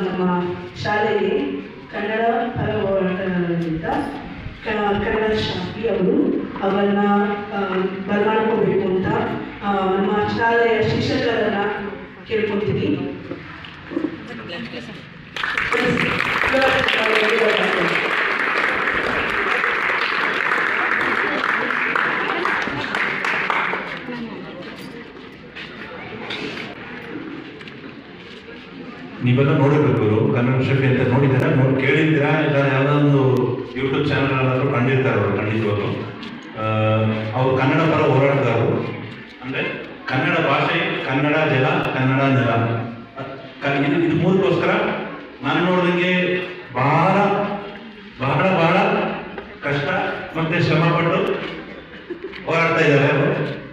ನಮ್ಮ ಶಾಲೆಗೆ ಕನ್ನಡ ಪರ ಹೋರಾಟಗಾರರಿಂದ ಕನ್ನಡ ಶಾಂತಿ ಅವರು ಅವರನ್ನ ಬರಮಾಡ್ಕೋಬೇಕು ಅಂತ ನಮ್ಮ ಶಾಲೆಯ ಶಿಕ್ಷಕರನ್ನ ಕೇಳ್ಕೊತೀವಿ. ನೀವೆಲ್ಲ ನೋಡಿರ್ಬೇಕು, ಕನ್ನಡ ಶಕ್ತಿ ಅಂತ ನೋಡಿದ್ದೀರಾ, ಕೇಳಿದ್ದೀರಾ, ಇಲ್ಲ ಯಾವುದೋ ಒಂದು ಯೂಟ್ಯೂಬ್ ಚಾನಲ್ಗಳಾದರೂ ಕಂಡಿರ್ತಾರೆ ಅವರು. ಖಂಡಿತವಾಗ್ಲು ಅವರು ಕನ್ನಡ ಪರ ಹೋರಾಟಗಾರರು. ಅಂದರೆ ಕನ್ನಡ ಭಾಷೆ, ಕನ್ನಡ ಜಲ, ಕನ್ನಡ ನೆಲ, ಇದು ಮೂರಕ್ಕೋಸ್ಕರ ನಾನು ನೋಡಿದಂಗೆ ಬಹಳ ಬಹಳ ಬಹಳ ಕಷ್ಟ ಮತ್ತು ಶ್ರಮಪಟ್ಟು ಹೋರಾಡ್ತಾ ಇದ್ದಾರೆ ಅವರು.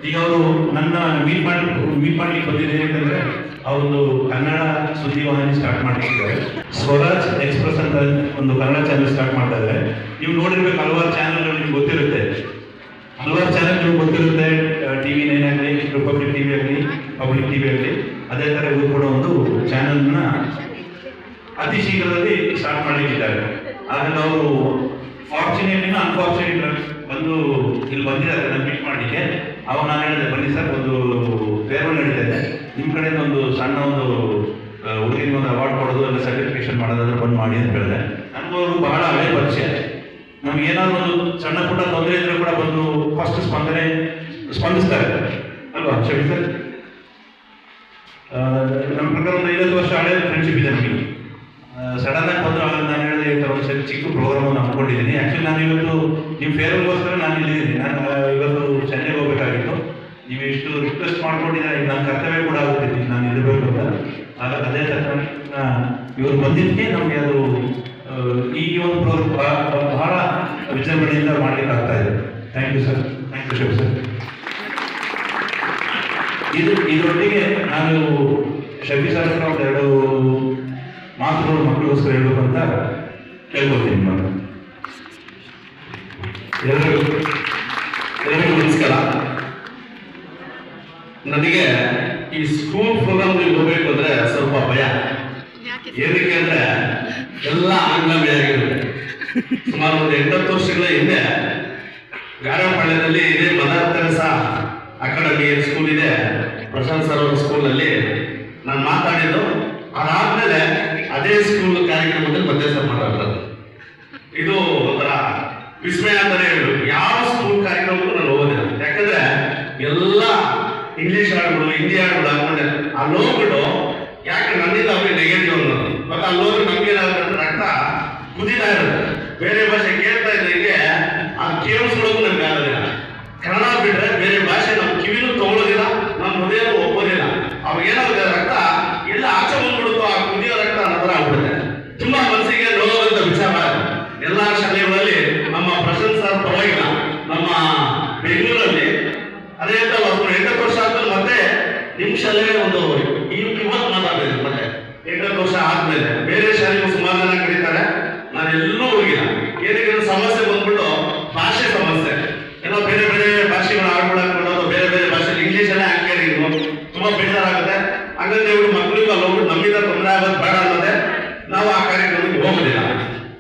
ಈಗ ಅವರು ನನ್ನ ಮೀಟ್ ಮಾಡ್ಲಿಕ್ಕೆ ಬಂದಿದ್ದೇನೆ ಅಂತಂದರೆ ಅವ್ರದ್ದು ಕನ್ನಡ ಸುದ್ದಿವಾಹಿನಿ ಸ್ಟಾರ್ಟ್ ಮಾಡ್ತಿದ್ದಾರೆ. ಸ್ವರಾಜ್ ಎಕ್ಸ್ಪ್ರೆಸ್ ಅಂತ ಒಂದು ಕನ್ನಡ ಚಾನೆಲ್ ಸ್ಟಾರ್ಟ್ ಮಾಡ್ತಾ ಇದ್ದಾರೆ. ನೀವು ನೋಡಿರ್ಬೇಕು, ಹಲವಾರು ಚಾನೆಲ್ಗಳು ನಿಮ್ಗೆ ಗೊತ್ತಿರುತ್ತೆ, ಟಿವಿ 9 ಆಗಲಿ, ರಿಪಬ್ಲಿಕ್ ಟಿವಿ ಆಗಲಿ, ಪಬ್ಲಿಕ್ ಟಿವಿ ಆಗಲಿ. ಅದೇ ಥರ ಇವರು ಕೂಡ ಒಂದು ಚಾನೆಲ್ನ ಅತಿ ಶೀಘ್ರದಲ್ಲಿ ಸ್ಟಾರ್ಟ್ ಮಾಡಲಿಕ್ಕಿದ್ದಾರೆ. ಆದರೆ ಅವರು ಫಾರ್ಚುನೇಟ್ಲಿನ ಅನ್ಫಾರ್ಚುನೇಟ್ ಬಂದು ಇಲ್ಲಿ ಬಂದಿದ್ದಾರೆ ನಾನು ಮೀಟ್ ಮಾಡಲಿಕ್ಕೆ. ಅವಾಗ ನಾನು ಹೇಳಿದೆ, ಬನ್ನಿ ಸರ್, ಒಂದು ಫೇರ್ವೆಲ್ ನಡೀತಾ ಇದೆ, ನಿಮ್ಮ ಕಡೆಯಿಂದ ಒಂದು ಸಣ್ಣ ಒಂದು ಹುಡುಗಿಗೆ ಒಂದು ಅವಾರ್ಡ್ ಕೊಡೋದು, ಎಲ್ಲ ಸರ್ಟಿಫಿಕೇಶನ್ ಮಾಡೋದಾದ್ರೆ ಬಂದು ಮಾಡಿ ಅಂತ ಹೇಳಿದೆ. ನನಗೂ ಬಹಳ ಹಳೆ ಪರಿಚಯ. ನಮಗೇನಾದ್ರು ಒಂದು ಸಣ್ಣ ಪುಟ್ಟ ತೊಂದರೆ ಇದ್ರೆ ಕೂಡ ಬಂದು ಫಸ್ಟ್ ಸ್ಪಂದಿಸ್ತಾರೆ ಅಲ್ವಾ ಶಬಿ ಸರ್? ನಮ್ಮ ಪ್ರಕಾರ ಒಂದು 50 ವರ್ಷ ಹಳೆ ಫ್ರೆಂಡ್ಶಿಪ್ ಇದೆ ನಮಗೆ. ಸಡನ್ ಆಗಿ ಬಂದು ನಾನು ಹೇಳಿದೆ, ಈ ಥರ ಒಂದು ಚಿಕ್ಕ ಪ್ರೋಗ್ರಾಮ್ ನಾನು ಅಂದ್ಕೊಂಡಿದ್ದೀನಿ. ಆ್ಯಕ್ಚುಲಿ ನಾನು ಇವತ್ತು ನಿಮ್ಮ ಫೇರ್ವೆಲ್ಗೋಸ್ಕರ ನಾನು ಇಲ್ಲಿದ್ದೀನಿ. ನಾನು ಇವತ್ತು ಚೆನ್ನೈಗೆ ಹೋಗಬೇಕಾಗಿತ್ತು. ನೀವು ಇಷ್ಟು ರಿಕ್ವೆಸ್ಟ್ ಮಾಡ್ಕೊಂಡಿದ್ದಾರೆ, ನನ್ನ ಕರ್ತವ್ಯ ಕೂಡ ಆಗುತ್ತಿದ್ದೀನಿ ನಾನು ಇರಬೇಕು ಅಂತ. ಅದೇ ಥರ ಇವರು ಬಂದಿದ್ದಕ್ಕೆ ನಮಗೆ ಅದು ಈ ಒಂದು ಪ್ರೋಗ್ರಾಮ್ ಬಹಳ ವಿಜೃಂಭಣೆಯಿಂದ ಮಾಡಲಿಕ್ಕೆ ಆಗ್ತಾ ಇದೆ. Thank you sir, thank you Shabi sir. ಇದರೊಟ್ಟಿಗೆ ನಾನು ಶಬಿ ಸರ್ ಹತ್ರ ಒಂದೆರಡು ಮಾತುಗಳು ಮಕ್ಕಳಿಗೋಸ್ಕರ ಹೇಳಬೇಕು ಅಂತ ಕೇಳ್ಕೊಳ್ತೀನಿ. ಎಲ್ಲರಿಗೂ ನಮಸ್ಕಾರ. ನನಗೆ ಈ ಸ್ಕೂಲ್ ಪ್ರೋಗ್ರಾಮ್ಗಳಿಗೆ ಹೋಗಬೇಕು ಅಂದರೆ ಸ್ವಲ್ಪ ಭಯ. ಏನಕ್ಕೆ ಅಂದರೆ ಎಲ್ಲ ಆಂಗ್ಲಮಯ ಆಗಿರುತ್ತೆ. ಸುಮಾರು ಒಂದು 80 ವರ್ಷಗಳ ಹಿಂದೆ ಗಾರಪಾಳ್ಯದಲ್ಲಿ ಇದೇ ಮದರ್ ತೆರೇಸಾ ಅಕಾಡೆಮಿ ಸ್ಕೂಲ್ ಇದೆ, ಪ್ರಶಾಂತ್ ಸರ್ ಅವರ ಸ್ಕೂಲ್ನಲ್ಲಿ ನಾನು ಮಾತಾಡಿದ್ದು. ಅದಾದ್ಮೇಲೆ ಅದೇ ಸ್ಕೂಲ್ ಕಾರ್ಯಕ್ರಮದಲ್ಲಿ ಮಧ್ಯಸ್ಥರು ಮಾತಾಡ್ತಾರೆ. ಇದು ಒಂಥರ ವಿಸ್ಮಯ ಅಂತಾನೆ ಹೇಳ್ಬೇಕು. ಯಾವ ಸ್ಕೂಲ್ ಕಾರ್ಯಕ್ರಮಕ್ಕೂ ನಾನು ಹೋಗೋದಿಲ್ಲ. ಯಾಕಂದ್ರೆ ಎಲ್ಲ ಇಂಗ್ಲಿಷ್ ಹಾಡುಗಳು, ಹಿಂದಿ ಹಾಡುಗಳು ಹಾಕೊಂಡೆ ಅಲ್ಲಿ ಹೋಗ್ಬಿಟ್ಟು, ಯಾಕೆ ನನ್ನಿಂದ ಅವ್ರಿಗೆ ನೆಗೆಟಿವ್ ಅನ್ನೋದು. ಮತ್ತೆ ಅಲ್ಲಿ ಹೋದ್ರೆ ನಮ್ಗೆ ಏನಾಗುತ್ತೆ, ರಕ್ತ ಕುದಿತಾ ಇರುತ್ತೆ. ಬೇರೆ ಭಾಷೆ ಕೇಳ್ತಾ ಇದ್ದಂಗೆ ಅದು ಕೇಳಿಸ್ಕೊಳ್ಳೋದು ನಮ್ಗೆ ಆಗೋದಿಲ್ಲ. ಕನ್ನಡ ಬಿಟ್ರೆ ಬೇರೆ ಭಾಷೆ ನಮ್ಮ ಕಿವಿನೂ ತಗೊಳ್ಳೋದಿಲ್ಲ, ನಮ್ಮ ಹೃದಯನೂ ಒಪ್ಪೋದಿಲ್ಲ. ಅವಾಗ ಏನಾಗುತ್ತೆ, ರಕ್ತ ಎಲ್ಲ ಆಚೆ ಬಂದ್ಬಿಡುತ್ತೋ, ಆ ಕುದಿಯೋ ರಕ್ತ ಅನ್ನೋದ್ರ ಆಗ್ಬಿಡುತ್ತೆ. ತುಂಬಾ ಮನಸ್ಸಿಗೆ ನೋವುವಂತ ವಿಚಾರ. ಎಲ್ಲ ಶಾಲೆಗಳಲ್ಲಿ ನಮ್ಮ ಪ್ರಶಾಂತ್ ಸರ್ ಪರವಾಗಿಲ್ಲ, ನಮ್ಮ ಬೆಂಗಳೂರಲ್ಲಿ ಅದೇ ಅಂತ 8 ವರ್ಷ ಆದ್ಮೇಲೆ ಮತ್ತೆ ನಿಮ್ಮ ಶಾಲೆಗೆ ಒಂದು ಇವತ್ತು ಮಾತಾಡ್ತಿದ್ದೀನಿ. ಮತ್ತೆ 8 ವರ್ಷ ಆದ್ಮೇಲೆ ಬೇರೆ ಶಾಲೆಗೂ ಸುಮಾರು ಜನ ಕರೀತಾರೆ, ನಾನು ಎಲ್ಲೂ ಹೋಗಿಲ್ಲ. ಏನಕ್ಕೆ ಸಮಸ್ಯೆ ಬಂದ್ಬಿಟ್ಟು ಭಾಷೆ ಸಮಸ್ಯೆ. ಎಲ್ಲ ಬೇರೆ ಬೇರೆ ಭಾಷೆಗಳು ಆಡ್ಕೊಳ್ಳೋದು, ಬೇರೆ ಬೇರೆ ಭಾಷೆ ಇಂಗ್ಲೀಷಲ್ಲೇ ಹಾಕಿದ್ರು ತುಂಬಾ ಬೇಜಾರಾಗುತ್ತೆ. ಹಂಗಂತ ಹೇಳ್ಬಿಟ್ಟು ಮಕ್ಕಳಿಗೂ ಅಲ್ಲಿ ಹೋಗ್ಬಿಟ್ಟು ನಮ್ಮಿಂದ ತೊಂದರೆ ಆಗೋದು ಬೇಡ ಅನ್ನೋದೇ ನಾವು ಆ ಕಾರ್ಯಕ್ರಮಕ್ಕೆ ಹೋಗೋದಿಲ್ಲ.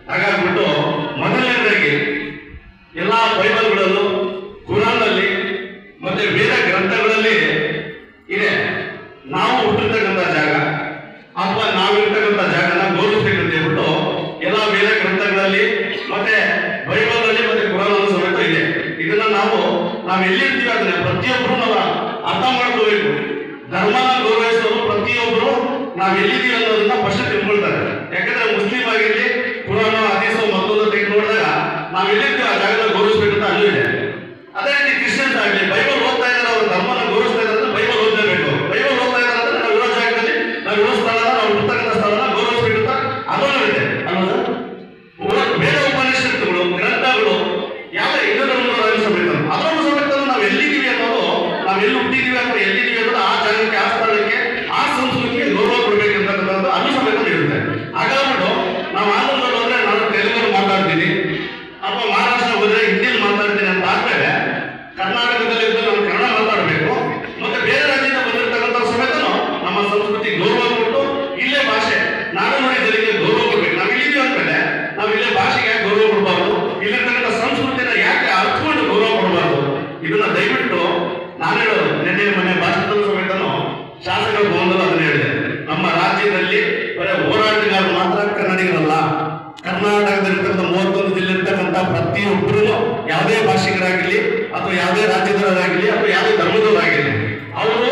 ಹಾಗಾಗ್ಬಿಟ್ಟು ಮೊದಲನೇದಾಗಿ ಎಲ್ಲ ಬೈಬಲ್ಗಳಲ್ಲೂ, ಕುರಾನ್ನಲ್ಲಿ ಮತ್ತೆ ಬೇರೆ ಗ್ರಂಥಗಳಲ್ಲಿ ಇದೆ, ನಾವು ಹುಟ್ಟಿರ್ತಕ್ಕಂಥ ಜಾಗ ಅಥವಾ ನಾವಿರ್ತಕ್ಕಂಥ ಜಾಗನ ಗೌರವಿಸ್ಬೇಕಂತ ಹೇಳ್ಬಿಟ್ಟು ಎಲ್ಲ ಬೇರೆ ಗ್ರಂಥಗಳಲ್ಲಿ ಮತ್ತೆ ಬೈಬಲ್ನಲ್ಲಿ ಮತ್ತೆ ಕುರಾನ್ ಸಮೇತ ಇದೆ. ಇದನ್ನ ನಾವು ಎಲ್ಲಿರ್ತೀವಿ ಅದನ್ನ ಪ್ರತಿಯೊಬ್ಬರು ನಾವು ಅರ್ಥ ಮಾಡ್ಕೋಬೇಕು. ಧರ್ಮನ ಗೌರವಿಸೋರು ಪ್ರತಿಯೊಬ್ಬರು ನಾವು ಎಲ್ಲಿದ್ದೀವಿ ಅನ್ನೋದನ್ನ ಫಸ್ಟ್ ತಿಳ್ಕೊಳ್ತಾರೆ. ಯಾಕಂದ್ರೆ ಮುಸ್ಲಿಂ ಆಗಿರ್ಲಿ, ಕುರಾನ್ ಹದೀಸು ಮತ್ತೊಂದು ತೆಗೆದು ನೋಡಿದಾಗ ನಾವು ಎಲ್ಲಿರ್ತೀವಿ ಆ ಜಾಗದ ಗೌರವಿಸ್ಬೇಕು ಅಂತ ಅಲ್ಲೂ ಇದೆ. ಅದೇ ರೀತಿ ಕ್ರಿಶ್ಚಿಯನ್ಸ್ ಆಗಲಿ, ಬೈಬಲ್ ಓದ್ತಾ ಇದ್ದಾರೆ, ಅವರು ಧರ್ಮನ ಗೌರವಿಸ್ತಾ ಇದ್ದಾರೆ ಅಂದ್ರೆ ಬೈಬಲ್ ಓದಲೇಬೇಕು. ಬೈಬಲ್ ಓದ್ತಾ ಇದ್ದಾರೆ ಅಂದ್ರೆ ನಾವು ಇರೋ ಜಾಗದಲ್ಲಿ, ನಾವು ಇರೋ ಸ್ಥಳನ, ನಾವು ಇರ್ತಕ್ಕಂಥ ಸ್ಥಳನ ಗೌರವಿಸ್ಬೇಕು ಅಂತ ಅದನ್ನು ಇದೆ ಅನ್ನೋದು. ಬೇರೆ ಉಪನಿಷತ್ತುಗಳು, ಗ್ರಂಥಗಳು ಯಾವ ಹಿಂದೂ ಧರ್ಮದ ಸಮೇತ ಅದನ್ನು ಸಮೇತ ನಾವು ಎಲ್ಲಿದ್ದೀವಿ ಅನ್ನೋದು, ನಾವು ಎಲ್ಲಿ ಹುಟ್ಟಿದ್ದೀವಿ ಅಥವಾ ಎಲ್ಲಿದ್ದೀವಿ ಅನ್ನೋದು ಆ ಜಾಗಕ್ಕೆ, ಆ ಸ್ಥಳಕ್ಕೆ, ಆ ಸಂಸ್ಕೃತಿಗೆ ಗೌರವ ಕೊಡ್ಬೇಕಂತಕ್ಕಂಥದ್ದು ಅದು ಸಮೇತ ಇರುತ್ತೆ. ಹಾಗಾಗ್ಬಿಟ್ಟು ನಾವು ಆಂಧ್ರದಲ್ಲಿ ಹೋದ್ರೆ ನಾನು ತೆಲುಗಲ್ಲಿ ಮಾತಾಡ್ತೀನಿ ಅಥವಾ ಮಹಾರಾಷ್ಟ್ರ ಹೋದ್ರೆ ಹಿಂದಿಯಲ್ಲಿ ಮಾತಾಡ್ತೀನಿ ಅಂತ ಆದ್ಮೇಲೆ ಕರ್ನಾಟಕದಲ್ಲಿ ನಾವು ಕನ್ನಡ ಮಾತಾಡಬೇಕು. ಮತ್ತೆ ಬೇರೆ ರಾಜ್ಯದಿಂದ ಬಂದಿರತಕ್ಕಂಥ ಸಮೇತ ನಮ್ಮ ಸಂಸ್ಕೃತಿ ಗೌರವ ಕೊಟ್ಟು ಭಾಷಣದಲ್ಲೂ ಸಮೇತನು ಶಾಸಕರ ಭವನದಲ್ಲೂ ಅದನ್ನ ಹೇಳಿದೆ. ನಮ್ಮ ರಾಜ್ಯದಲ್ಲಿ ಬರೀ ಹೋರಾಟಗಾರರು ಮಾತ್ರ ಕನ್ನಡಿಗರಲ್ಲ, ಕರ್ನಾಟಕದಲ್ಲಿರ್ತಕ್ಕಂಥ 31 ಜಿಲ್ಲೆ ಇರ್ತಕ್ಕಂಥ ಪ್ರತಿಯೊಬ್ಬರು ಯಾವುದೇ ಭಾಷಿಕರಾಗಿರ್ಲಿ ಅಥವಾ ಯಾವುದೇ ರಾಜ್ಯದವರಾಗಿರ್ಲಿ ಅಥವಾ ಯಾವುದೇ ಧರ್ಮದವರಾಗಿರ್ಲಿ ಅವರು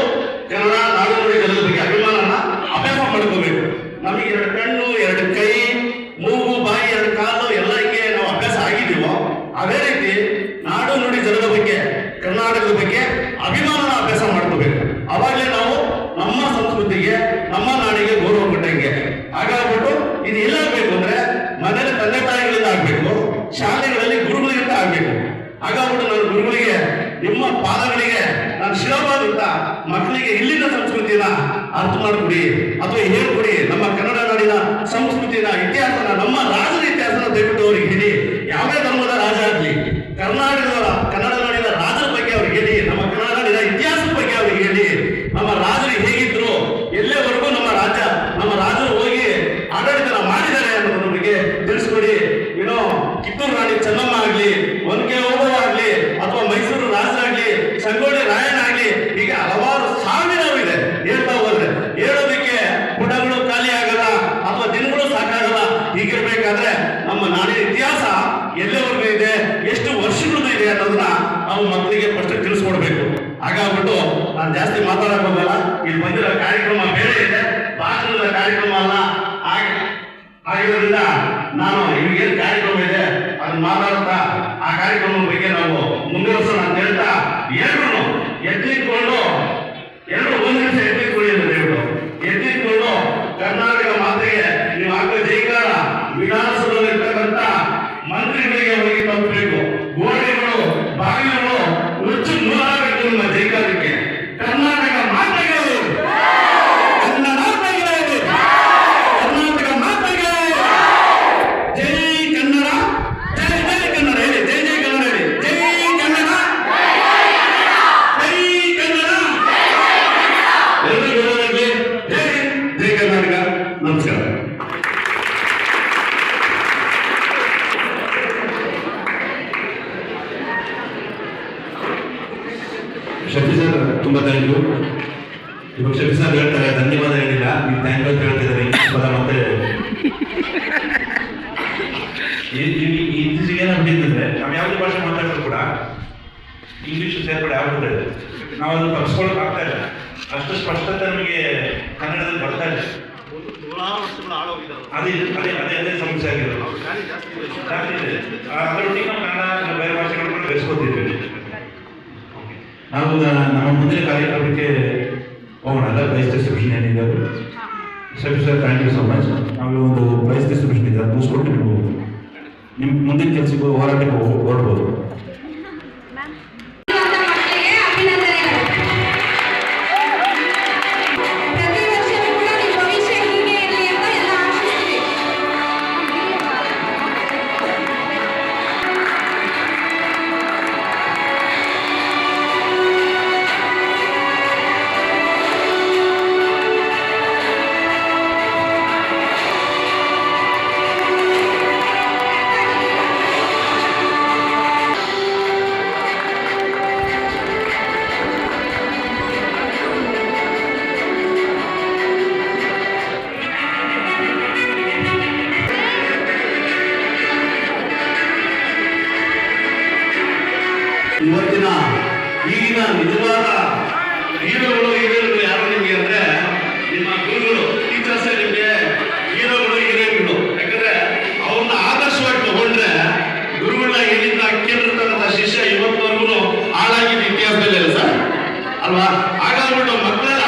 ಕನ್ನಡ ನಾಡು ನುಡಿ ಜನರ ಬಗ್ಗೆ ಅಭಿಮಾನನ ಅಭ್ಯಾಸ ಮಾಡ್ಕೋಬೇಕು. ನಮಗೆ 2 ಕಣ್ಣು 2 ಕೈ ಮೂಗು ಬಾಯಿ 2 ಕಾಲು ಎಲ್ಲ ಹಿಂಗೆ ನಾವು ಅಭ್ಯಾಸ ಆಗಿದ್ದೀವೋ ಅದೇ ರೀತಿ ನಾಡು ನುಡಿ ಜನರ ಬಗ್ಗೆ ಕರ್ನಾಟಕದ ಬಗ್ಗೆ ಅಭಿಮಾನನ ಅಭ್ಯಾಸ ಮಾಡ್ಕೋಬೇಕು. ಅವಾಗಲೇ ನಾವು ನಮ್ಮ ಸಂಸ್ಕೃತಿಗೆ ನಮ್ಮ ನಾಡಿಗೆ ಗೌರವ ಕೊಟ್ಟಂಗೆ. ಹಾಗಾಗ್ಬಿಟ್ಟು ಇದು ಎಲ್ಲಾಗಬೇಕು ಅಂದ್ರೆ ಮನೇಲಿ ತಂದೆ ತಾಯಿಗಳಿಂದ ಆಗ್ಬೇಕು, ಶಾಲೆಗಳಲ್ಲಿ ಗುರುಗಳಿಂದ ಆಗ್ಬೇಕು. ಹಾಗಾಗ್ಬಿಟ್ಟು ನಾನು ಗುರುಗಳಿಗೆ ನಿಮ್ಮ ಪಾದಗಳಿಗೆ ನಾನು ಶಿರವಾದಂತ ಮಕ್ಕಳಿಗೆ ಇಲ್ಲಿನ ಸಂಸ್ಕೃತಿನ ಅರ್ಥ ಮಾಡಿಕೊಡಿ ಅಥವಾ ಹೇಳ್ಕೊಡಿ. ನಮ್ಮ ಕನ್ನಡ ನಾಡಿನ ಸಂಸ್ಕೃತಿನ ಇತಿಹಾಸನ ನಮ್ಮ ರಾಜರ ಇತಿಹಾಸನ ದಯವಿಟ್ಟು ಅವ್ರಿಗೆ ಹೇಳಿ. ಯಾವುದೇ ಧರ್ಮದ ರಾಜ ಆಗಲಿ ಕರ್ನಾಟಕದ ಕನ್ನಡ ನಾಡಿನ ರಾಜರ ಬಗ್ಗೆ ಅವ್ರಿಗೆ ಹೇಳಿ, ನಮ್ಮ ಕನ್ನಡ ನಾಡಿನ ಇತಿಹಾಸದ ಬಗ್ಗೆ ಅವ್ರಿಗೆ ಹೇಳಿ. ನಮ್ಮ ರಾಜರು ಹೇಗಿದ್ರು, ಎಲ್ಲೇವರೆಗೂ ನಮ್ಮ ರಾಜರು ಹೋಗಿ ಆಡಳಿತ ಮಾಡಿದ್ದಾರೆ ಅನ್ನೋದ್ರ ಬಗ್ಗೆ ತಿಳಿಸ್ಕೊಡಿ. ಏನೋ ಕಿತ್ತೂರು ರಾಣಿ ಚೆನ್ನಮ್ಮ ಆಗ್ಲಿ, ಒನಕೆ ಓಬವ್ವ ಆಗ್ಲಿ, ಅಥವಾ ಮೈಸೂರು ರಾಜರಾಗ್ಲಿ, ಸಂಗೊಳ್ಳಿ ರಾಯಣ್ಣ ಆಗ್ಲಿ, ಹೀಗೆ ಹಲವಾರು ಸಾವಿರವಿದೆ. ಹೇಳ್ತಾ ಹೋದ್ರೆ ಹೇಳೋದಕ್ಕೆ ಪುಟಗಳು ಖಾಲಿ ಆಗಲ್ಲ ಅಥವಾ ದಿನಗಳು ಸಾಕಾಗಲ್ಲ. ಹೀಗಿರ್ಬೇಕಾದ್ರೆ ನಮ್ಮ ನಾಡಿನ ಇತಿಹಾಸ ಎಲ್ಲವರೆಗೂ ಇದೆ, ಎಷ್ಟು ವರ್ಷಗಳದ್ದು ಇದೆ ಅನ್ನೋದನ್ನ ನಾವು ಮಕ್ಕಳಿಗೆ ಫಸ್ಟ್ ತಿಳಿಸ್ಕೊಡ್ಬೇಕು. ಹಾಗಾಗ್ಬಿಟ್ಟು ನಾನು ಜಾಸ್ತಿ ಮಾತಾಡಕ್ ಹೋಗಲ್ಲ. ಇಲ್ಲಿ ಬಂದಿರೋ ಕಾರ್ಯಕ್ರಮ ಬೇರೆ ಇದೆ, ಭಾಷಣದ ಕಾರ್ಯಕ್ರಮ ಅಲ್ಲ. ಆಗಿರೋದ್ರಿಂದ ನಾನು ಇವಾಗೇನು ಕಾರ್ಯಕ್ರಮ ಇದೆ ಅದನ್ನ ಮಾತಾಡ್ತಾ ಆ ಕಾರ್ಯಕ್ರಮದ ಬಗ್ಗೆ ನಾವು ಮುಂದುವರಿಸೋಣ ಅಂತ ಹೇಳ್ತಾ ಎಲ್ಲರೂ ಎತ್ತಿಕೊಂಡು ಎಲ್ಲರೂ ಒಂದು ನಿಮಿಷ ಎತ್ತಿಕೊಳ್ಳಿ ಅಂತ ಹೇಳ್ಬಿಟ್ಟು ಎತ್ತಿಕೊಂಡು ಕರ್ನಾಟಕ ಮಾತೆಗೆ ನೀವು ಹಾಕೋ ಜೈಕಾರ ವಿಧಾನಸೌಧದಲ್ಲಿರ್ತಕ್ಕಂಥ ಮಂತ್ರಿಗಳಿಗೆ ಹೋಗಿ ತಲುಪಬೇಕು. ಗೋಡೆಗಳು ಬಾಗಿಲುಗಳು ನುಚ್ಚು ನೂರಾಗಬೇಕು ನಿಮ್ಮ ಜೈಕಾರಕ್ಕೆ. ಕರ್ನಾಟಕ ಮಾತೆಗೆ ಶಫಿ ಸರ್ ತುಂಬಾ ಥ್ಯಾಂಕ್ ಯು. ಇವಾಗ ಶಫಿ ಸರ್ ಹೇಳ್ತಾರೆ ಧನ್ಯವಾದ ಹೇಳಿಲ್ಲ, ನೀವು ಥ್ಯಾಂಕ್ ಯು ಅಂತ ಹೇಳ್ತಿದ್ದಾರೆ. ಪದ ಮತ್ತೆ ಇತ್ತೀಚೆಗೆ ಏನಾಗ್ಬಿಟ್ಟಿದ್ರೆ ನಾವು ಯಾವುದೇ ಭಾಷೆ ಮಾತಾಡಿದ್ರು ಕೂಡ ಇಂಗ್ಲೀಷ್ ಸೇರ್ಪಡೆ ಆಗ್ಬಿಟ್ಟಿದೆ. ನಾವು ಅದನ್ನು ತಪ್ಪಿಸ್ಕೊಳ್ಳೋಕೆ ಆಗ್ತಾ ಇಲ್ಲ. ಅಷ್ಟು ಸ್ಪಷ್ಟತೆ ನಮಗೆ ಕನ್ನಡದಲ್ಲಿ ಬರ್ತಾ ಇದೆ. ಅದೇ ಅದೇ ಅದೇ ಅದೇ ಸಮಸ್ಯೆ ಆಗಿರೋದು ಜಾಸ್ತಿ ಇದೆ. ಅದರೊಟ್ಟಿಗೆ ನಾವು ಕನ್ನಡ ಬೇರೆ ಭಾಷೆಗಳನ್ನು ಬೆಳೆಸ್ಕೊತಿದ್ವಿ. ನಾವು ನಮ್ಮ ಮುಂದಿನ ಕಾರ್ಯಕ್ರಮಕ್ಕೆ ಹೋಗೋಣ. ಎಲ್ಲ ಪ್ರೈಸ್ ಡಿಸ್ಟ್ರಿಬ್ಯೂಷನ್ ಏನಿದೆ ಅದು Shafi sir thank you so much. ನಾವು ಒಂದು ಪ್ರೈಸ್ ಡಿಸ್ಟ್ರಿಬ್ಯೂಷನ್ ಇದೆ, ಅದು ಮುಗಿಸ್ಕೊಟ್ಟು ನೀವು ನಿಮ್ಮ ಮುಂದಿನ ಕೆಲಸಕ್ಕೆ ಹೋರಾಟಕ್ಕೆ ಹೊರಡ್ಬೋದು. ಇವತ್ತಿನ ಈಗಿನ ನಿಜವಾದ ಹೀರೋಗಳು ಯಾರು ನಿಮಗೆ ಅಂದ್ರೆ ನಿಮ್ಮ ಗುರುಗಳು, ಟೀಚರ್ಸೇ ನಿಮಗೆ ಹೀರೋಗಳು ಹೀರೋಯಿನ್ಗಳು. ಯಾಕಂದ್ರೆ ಅವ್ರನ್ನ ಆದರ್ಶವಾಗಿ ತಗೊಂಡ್ರೆ ಗುರುಗಳನ್ನ ಏನಿಂದ ಕೇಳಿರ್ತಕ್ಕಂಥ ಶಿಷ್ಯ ಇವತ್ತವರೆಗೂ ಹಾಳಾಗಿದ್ದ ಇತಿಹಾಸದಲ್ಲಿ ಇಲ್ಲ ಸರ್ ಅಲ್ವಾ? ಹಾಗಾಗ್ಬಿಟ್ಟು ಮಕ್ಕಳೆಲ್ಲ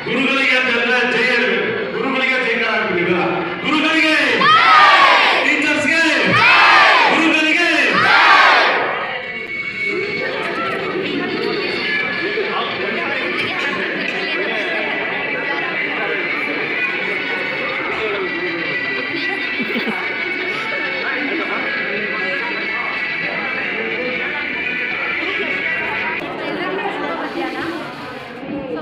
ಗುರುಗಳಿಗೆ ಅಂತ ಹೇಳಿದ್ರೆ ಜೈ ಹೇಳ್ಬೇಕು, ಗುರುಗಳಿಗೆ ಜೈಕಾರ ಆಗ್ಬಿಟ್ಟಿಲ್ಲ. ಗುರುಗಳಿಗೆ ಟೀಚರ್ಸ್ಗೆ ಗುರುಗಳಿಗೆ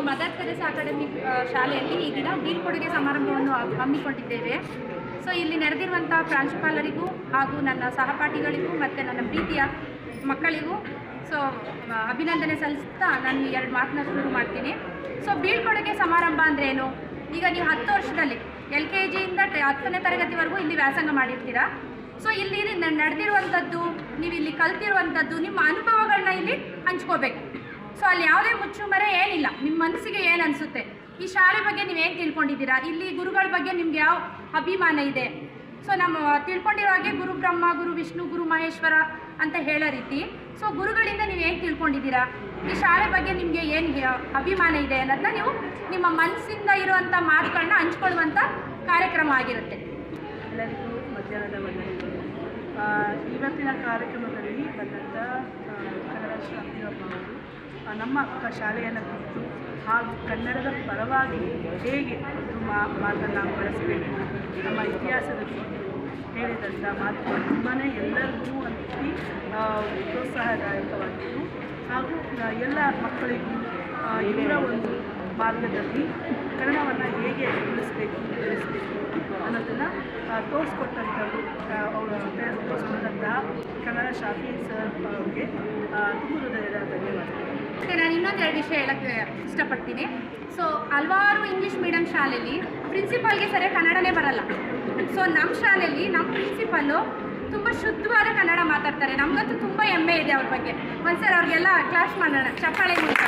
ಮದರ್ ತೆರೇಸಾ ಅಕಾಡೆಮಿಕ್ ಶಾಲೆಯಲ್ಲಿ ಈ ದಿನ ಬೀಳ್ಕೊಡುಗೆ ಸಮಾರಂಭವನ್ನು ಹಮ್ಮಿಕೊಂಡಿದ್ದೇವೆ. ಸೊ ಇಲ್ಲಿ ನೆರೆದಿರುವಂಥ ಪ್ರಾಂಶುಪಾಲರಿಗೂ ಹಾಗೂ ನನ್ನ ಸಹಪಾಠಿಗಳಿಗೂ ಮತ್ತು ನನ್ನ ಪ್ರೀತಿಯ ಮಕ್ಕಳಿಗೂ ಸೊ ಅಭಿನಂದನೆ ಸಲ್ಲಿಸ್ತಾ ನಾನು 2 ಮಾತನ್ನ ಶುರು ಮಾಡ್ತೀನಿ. ಸೊ ಬೀಳ್ಕೊಡುಗೆ ಸಮಾರಂಭ ಅಂದರೆ ಏನು? ಈಗ ನೀವು 10 ವರ್ಷದಲ್ಲಿ LKG ಇಂದ 10ನೇ ತರಗತಿವರೆಗೂ ಇಲ್ಲಿ ವ್ಯಾಸಂಗ ಮಾಡಿರ್ತೀರಾ. ಸೊ ಇಲ್ಲಿ ನಡೆದಿರುವಂಥದ್ದು, ನೀವು ಇಲ್ಲಿ ಕಲ್ತಿರುವಂಥದ್ದು, ನಿಮ್ಮ ಅನುಭವಗಳನ್ನ ಇಲ್ಲಿ ಹಂಚ್ಕೋಬೇಕು. ಸೊ ಅಲ್ಲಿ ಯಾವುದೇ ಮುಚ್ಚುಮರೆ ಏನಿಲ್ಲ. ನಿಮ್ಮ ಮನಸ್ಸಿಗೆ ಏನು ಅನಿಸುತ್ತೆ, ಈ ಶಾಲೆ ಬಗ್ಗೆ ನೀವೇನು ತಿಳ್ಕೊಂಡಿದ್ದೀರಾ, ಇಲ್ಲಿ ಗುರುಗಳ ಬಗ್ಗೆ ನಿಮ್ಗೆ ಯಾವ ಅಭಿಮಾನ ಇದೆ. ಸೊ ನಮ್ಮ ತಿಳ್ಕೊಂಡಿರೋ ಹಾಗೆ ಗುರು ಬ್ರಹ್ಮ, ಗುರು ವಿಷ್ಣು, ಗುರು ಮಹೇಶ್ವರ ಅಂತ ಹೇಳೋ ರೀತಿ, ಸೊ ಗುರುಗಳಿಂದ ನೀವು ಏನು ತಿಳ್ಕೊಂಡಿದ್ದೀರಾ, ಈ ಶಾಲೆ ಬಗ್ಗೆ ನಿಮಗೆ ಏನು ಅಭಿಮಾನ ಇದೆ ಅನ್ನೋದನ್ನ ನೀವು ನಿಮ್ಮ ಮನಸ್ಸಿಂದ ಇರುವಂಥ ಮಾತುಗಳನ್ನ ಹಂಚ್ಕೊಳ್ಳುವಂಥ ಕಾರ್ಯಕ್ರಮ ಆಗಿರುತ್ತೆ. ಎಲ್ಲರಿಗೂ ಮಧ್ಯಾಹ್ನದ ವಂದನೆಗಳು. ಇವತ್ತಿನ ಕಾರ್ಯಕ್ರಮದಲ್ಲಿ ಬಂದಂಥ ಕನ್ನಡ ಶಾಪಿಯಪ್ಪ ಅವರು ನಮ್ಮ ಶಾಲೆಯನ್ನು ಕುರಿತು ಹಾಗೂ ಕನ್ನಡದ ಪರವಾಗಿ ಹೇಗೆ ಒಂದು ಮಾತನ್ನು ಬಳಸಬೇಕು, ನಮ್ಮ ಇತಿಹಾಸದ ಕುರಿತು ಹೇಳಿದಂಥ ಮಾತುಗಳು ತುಂಬಾ ಎಲ್ಲರಿಗೂ ಅತಿ ಪ್ರೋತ್ಸಾಹದಾಯಕವಾಗಿತ್ತು. ಹಾಗೂ ಎಲ್ಲ ಮಕ್ಕಳಿಗೂ ಇವರ ಒಂದು ಮಾರ್ಗದಲ್ಲಿ ಕನ್ನಡವನ್ನು ಹೇಗೆ ಉಳಿಸಬೇಕು, ಬೆಳೆಸಬೇಕು ಅನ್ನೋದನ್ನು ತೋರಿಸ್ಕೊಟ್ಟಂಥವ್ರು, ಅವರು ತೋರಿಸ್ಕೊಟ್ಟಂತಹ ಕನ್ನಡ ಶಾಫಿ ಸರ್ ಅವ್ರಿಗೆ ತುಂಬ ಹೃದಯದ ಧನ್ಯವಾದಗಳು. ನಾನು ಇನ್ನೊಂದು 2 ವಿಷಯ ಹೇಳಕ್ಕೆ ಇಷ್ಟಪಡ್ತೀನಿ. ಸೊ ಹಲವಾರು ಇಂಗ್ಲೀಷ್ ಮೀಡಿಯಂ ಶಾಲೆಯಲ್ಲಿ ಪ್ರಿನ್ಸಿಪಾಲ್ಗೆ ಸರಿಯಾಗಿ ಕನ್ನಡನೇ ಬರಲ್ಲ. ಸೊ ನಮ್ಮ ಶಾಲೆಯಲ್ಲಿ ನಮ್ಮ ಪ್ರಿನ್ಸಿಪಲ್ಲು ತುಂಬ ಶುದ್ಧವಾದ ಕನ್ನಡ ಮಾತಾಡ್ತಾರೆ. ನಮಗಂತೂ ತುಂಬ ಹೆಮ್ಮೆ ಇದೆ ಅವ್ರ ಬಗ್ಗೆ. ಒಂದ್ಸರಿ ಅವ್ರಿಗೆಲ್ಲ ಕ್ಲಾಸ್ ಮಾಡೋಣ ಚಪ್ಪಾಳೆ ಮೂಲಕ.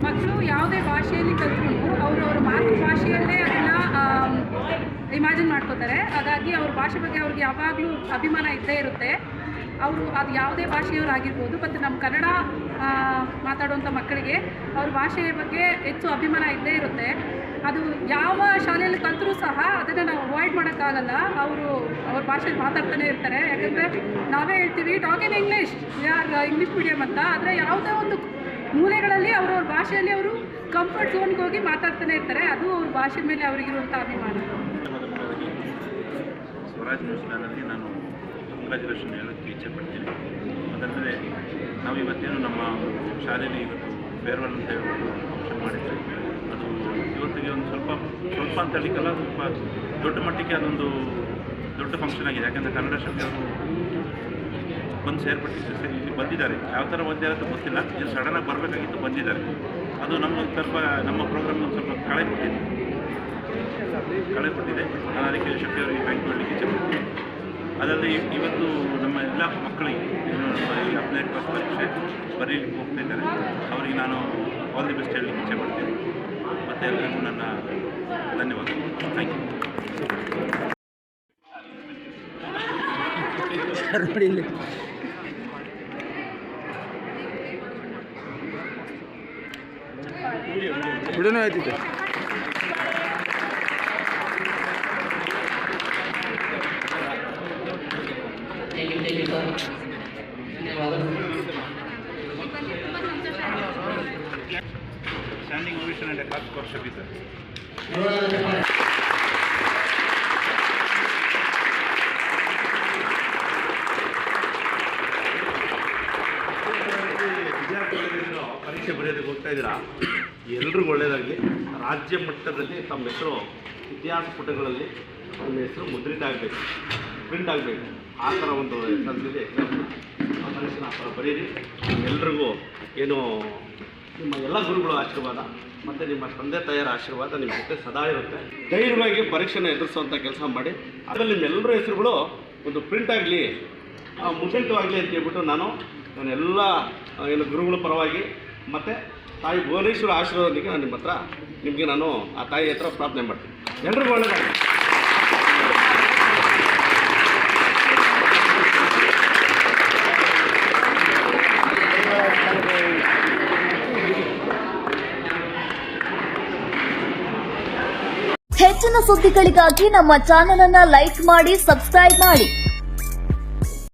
ಮಕ್ಕಳು ಯಾವುದೇ ಭಾಷೆಯಲ್ಲಿ ಕಲಿತ್ರೂ ಅವ್ರವ್ರ ಮಾತೃಭಾಷೆಯಲ್ಲೇ ಅದನ್ನು ಇಮ್ಯಾಜಿನ್ ಮಾಡ್ಕೋತಾರೆ. ಹಾಗಾಗಿ ಅವ್ರ ಭಾಷೆ ಬಗ್ಗೆ ಅವ್ರಿಗೆ ಯಾವಾಗಲೂ ಅಭಿಮಾನ ಇದ್ದೇ ಇರುತ್ತೆ. ಅವರು ಅದು ಯಾವುದೇ ಭಾಷೆಯವರಾಗಿರ್ಬೋದು, ಮತ್ತು ನಮ್ಮ ಕನ್ನಡ ಮಾತಾಡುವಂಥ ಮಕ್ಕಳಿಗೆ ಅವ್ರ ಭಾಷೆಯ ಬಗ್ಗೆ ಹೆಚ್ಚು ಅಭಿಮಾನ ಇದ್ದೇ ಇರುತ್ತೆ. ಅದು ಯಾವ ಶಾಲೆಯಲ್ಲಿ ಕಲಿತರೂ ಸಹ ಅದನ್ನು ನಾವು ಅವಾಯ್ಡ್ ಮಾಡೋಕ್ಕಾಗಲ್ಲ. ಅವರು ಅವ್ರ ಭಾಷೆಯಲ್ಲಿ ಮಾತಾಡ್ತಾನೆ ಇರ್ತಾರೆ. ಯಾಕಂದರೆ ನಾವೇ ಹೇಳ್ತೀವಿ talk in English, English medium ಅಂತ. ಆದರೆ ಯಾವುದೇ ಒಂದು ಮೂಲೆಗಳಲ್ಲಿ ಅವ್ರವ್ರ ಭಾಷೆಯಲ್ಲಿ ಅವರು ಕಂಫರ್ಟ್ ಝೋನ್ಗೆ ಹೋಗಿ ಮಾತಾಡ್ತಾನೆ ಇರ್ತಾರೆ. ಅದು ಅವ್ರ ಭಾಷೆ ಮೇಲೆ ಅವರಿಗಿರುವಂಥ ಅಭಿಮಾನ. ಸ್ವರಾಜ್ ನ್ಯೂಸ್ ಚಾನಲ್ಗೆ ನಾನು ಕಂಗ್ರ್ಯಾಚುಲೇಷನ್ ಹೇಳೋಕ್ಕೆ ಇಚ್ಛೆಪಡ್ತೀನಿ. ಅದಲ್ಲದೆ ನಾವು ಇವತ್ತೇನು ನಮ್ಮ ಶಾಲೆಯಲ್ಲಿ ಇವತ್ತು ಫೇರ್ವೆಲ್ ಅಂತ ಹೇಳ್ಬಿಟ್ಟು ಫಂಕ್ಷನ್ ಮಾಡಿದ್ವಿ. ಅದು ಇವತ್ತಿಗೆ ಒಂದು ಸ್ವಲ್ಪ ಅಂತ ಹೇಳಿಕಲ್ಲ, ಸ್ವಲ್ಪ ದೊಡ್ಡ ಮಟ್ಟಿಗೆ ಅದೊಂದು ದೊಡ್ಡ ಫಂಕ್ಷನ್ ಆಗಿದೆ. ಯಾಕಂದರೆ ಕನ್ನಡ ಶಾಲೆಯವರು ಬಂದು ಇಲ್ಲಿ ಬಂದಿದ್ದಾರೆ. ಯಾವ ಥರ ಬಂದಿದ್ದಾರೆ ಅಂತ ಗೊತ್ತಿಲ್ಲ, ಇದು ಸಡನ್ನಾಗಿ ಬರಬೇಕಾಗಿತ್ತು, ಬಂದಿದ್ದಾರೆ. ಅದು ನಮಗೊಂದು ಸ್ವಲ್ಪ ನಮ್ಮ ಪ್ರೋಗ್ರಾಮ್ ಒಂದು ಸ್ವಲ್ಪ ಕಳೆ ಕೊಟ್ಟಿದೆ. ನಾನು ಅದಕ್ಕೆ ಶಕ್ತಿ ಅವರಿಗೆ ಥ್ಯಾಂಕ್ ಮಾಡಲಿಕ್ಕೆ ಇಚ್ಛೆಪಡ್ತೀನಿ. ಅದಲ್ಲದೆ ಇವತ್ತು ನಮ್ಮ ಎಲ್ಲ ಮಕ್ಕಳಿಗೆ 10ನೇ ಕ್ಲಾಸ್ ಪರೀಕ್ಷೆ ಬರೀಲಿಕ್ಕೆ ಹೋಗ್ತಾ ಇದ್ದಾರೆ. ಅವರಿಗೆ ನಾನು ಆಲ್ ದಿ ಬೆಸ್ಟ್ ಹೇಳಲಿಕ್ಕೆ ಇಚ್ಛೆಪಡ್ತೀನಿ. ಮತ್ತು ಎಲ್ಲರಿಗೂ ನನ್ನ ಧನ್ಯವಾದಗಳು. Thank you. ಬಿಡೋಣ ಆಯ್ತಿದೆ. Standing ovation and a clap for Shafi sir. ಪರೀಕ್ಷೆ ಬರೆಯೋದಕ್ಕೆ ಹೋಗ್ತಾ ಇದ್ದೀರಾ, ಎಲ್ರಿಗೂ ಒಳ್ಳೆಯದಾಗಲಿ. ರಾಜ್ಯ ಮಟ್ಟದಲ್ಲಿ ತಮ್ಮ ಹೆಸರು ಇತಿಹಾಸ ಪುಟಗಳಲ್ಲಿ ನಮ್ಮ ಹೆಸರು ಮುದ್ರಿತ ಆಗಬೇಕು, ಪ್ರಿಂಟ್ ಆಗಬೇಕು. ಆ ಥರ ಒಂದು ಸಂಸ್ಥೆಯಲ್ಲಿ ಪರೀಕ್ಷೆನ ಆ ಥರ ಬರೀರಿ. ಎಲ್ರಿಗೂ ಏನು ನಿಮ್ಮ ಎಲ್ಲ ಗುರುಗಳ ಆಶೀರ್ವಾದ ಮತ್ತು ನಿಮ್ಮ ತಂದೆ ತಾಯಿಯರ ಆಶೀರ್ವಾದ ನಿಮ್ಮ ಜೊತೆ ಸದಾ ಇರುತ್ತೆ. ಧೈರ್ಯವಾಗಿ ಪರೀಕ್ಷೆನ ಎದುರಿಸುವಂಥ ಕೆಲಸ ಮಾಡಿ. ಅದರಲ್ಲಿ ನಿಮ್ಮೆಲ್ಲರ ಹೆಸರುಗಳು ಒಂದು ಪ್ರಿಂಟ್ ಆಗಲಿ, ಮುದ್ರಿತವಾಗಲಿ ಅಂತ ಹೇಳ್ಬಿಟ್ಟು ನಾನು ಎಲ್ಲ ಏನು ಗುರುಗಳ ಪರವಾಗಿ ಮತ್ತು ತಾಯಿ ಭುವನೇಶ್ವರ ಆಶೀರ್ವಾದಕ್ಕೆ ನಾನು ನಿಮ್ಮ ಹತ್ರ ನಿಮಗೆ ನಾನು ಆ ತಾಯಿ ಹತ್ರ ಪ್ರಾರ್ಥನೆ ಮಾಡ್ತೀನಿ. ಎಲ್ರಿಗೂ ಒಳ್ಳೆಯದಾಗಲಿ. ಹೆಚ್ಚಿನ ಸುದ್ದಿಗಳಿಗಾಗಿ ನಮ್ಮ ಚಾನೆಲ್ ಅನ್ನು ಲೈಕ್ ಮಾಡಿ, ಸಬ್ಸ್ಕ್ರೈಬ್ ಮಾಡಿ.